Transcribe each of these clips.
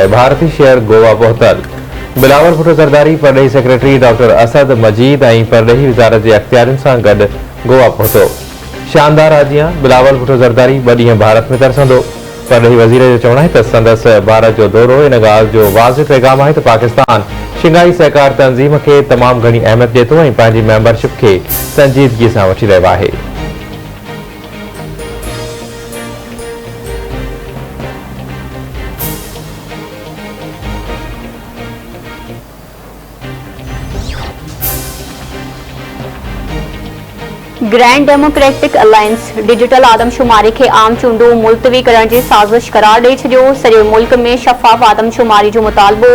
लाइ भारतीय शेयर गोवा पहुतल। बिलावल भुट्टो ज़रदारी परॾेही सेक्रेटरी डॉक्टर असद मजीद ऐं परॾेही वज़ारत जे अख़्तियारियुनि सां गॾु गोवा पहुतो। शानदार आजियां बिलावल भुट्टो ज़रदारी 2 ॾींहं भारत में तरसंदो। परॾेही वज़ीर जो चवणु आहे त संदसि भारत जो दौरो इन ॻाल्हि जो वाज़िह पैगाम आहे त पाकिस्तान शिंघाई सहकार तंज़ीम खे तमामु घणी अहमियत ॾिए थो ऐं पंहिंजी मेंबरशिप खे संजीदगीअ सां वठी रहियो आहे। ग्रैंड डेमोक्रेटिक अलायंस डिजिटल आदमशुमारी के आम चूंडू मुलतवी करण की साज़िश करार ॾेई छॾियो। सॼे मुल्क में शफ़ाफ़ आदमशुमारी जो मुतालबो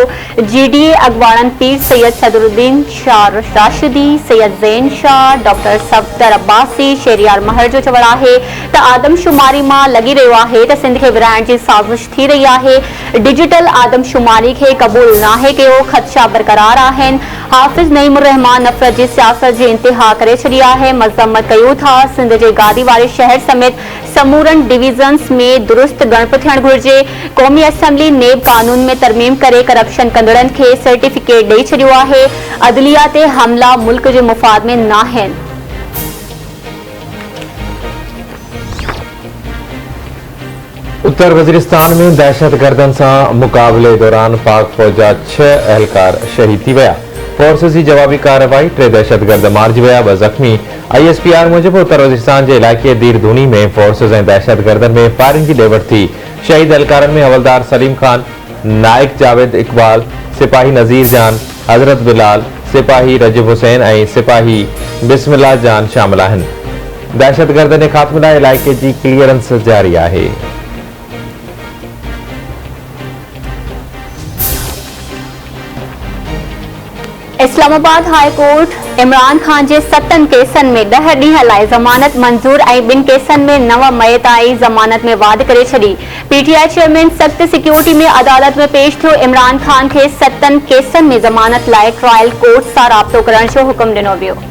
GDA अॻवाननि पीर सैयद सदरुद्दीन शाह राशिदी, सैयद ज़ैन शाह, डॉक्टर सफ़दर अब्बासी, शेरियार महर जो चवणु आहे त आदमशुमारी मां लॻी रहियो आहे त सिंध खे विराइण जी साज़िश थी रही आहे। डिजिटल आदमशुमारी खे क़बूल नाहे कयो, ख़दशा बरक़रार आहिनि। हाफ़िज़ नईमुर रहमान नफ़रत जी सियासत जी इंतिहा करे छॾी आहे। मज़म्मत कयूं था सिंध जे गादी वारे शहर समेत समूरनि डिवीज़न्स में दुरुस्त ॻणप थियणु घुरिजे। क़ौमी असेंबली नेब कानून में तरमीम करे करप्शन कंदड़नि खे सर्टिफिकेट ॾेई छॾियो आहे। अदलिया ते हमला मुल्क जे मुफ़ाद में नाहिनि। उत्तर वज़ीरिस्तान में दहशतगर्दनि सां मुक़ाबले दौरान पाक फ़ौज जा 6 अहलकार शहीद थी विया। फोर्सेस जी जवाबी कार्रवाई 3 दहशतगर्द मारिजी विया। 2 ज़ख़्मी। ISPR मूजिबि उत्तर वज़ीरिस्तान जे इलाइक़े दीर धूनी में फोर्सेस ऐं दहशतगर्दनि में फायरिंग जी ॾेवट थी। शहीद एहलकारनि में हवलदार सलीम खान, नाइक जावेद इक़बाल, सिपाही नज़ीर जान, हज़रत बिलाल, सिपाही रजीब हुसैन ऐं सिपाही बिस्मिल्लाह जान शामिल आहिनि। दहशतगर्दनि जे ख़ात्मे लाइ इलाइक़े जी क्लीयरेंस जारी आहे। इस्लामाबाद हाई कोर्ट इमरान खान जे 7 केसनि में 10 ॾींहं लाइ ज़मानत मंज़ूर ऐं 2 केसनि में 9 मई ताईं ज़मानत में वाध करे छॾी। PTI चेयरमैन सख़्त सिक्योरिटी में अदालत में पेश थियो। इमरान खान खे 7 केसनि में ज़मानत लाइ ट्रायल कोर्ट सां राब्तो करण जो हुकुम ॾिनो वियो।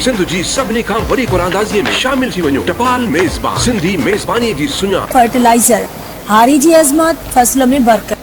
सिंध जी सभिनी खां वॾी कुरांदाज़ीअ में शामिल थी वञो। टपाल मेज़बान सिंधी मेज़बानी जी सुञाण। फर्टिलाइज़र हारी जी अज़मत फसल में बरकत।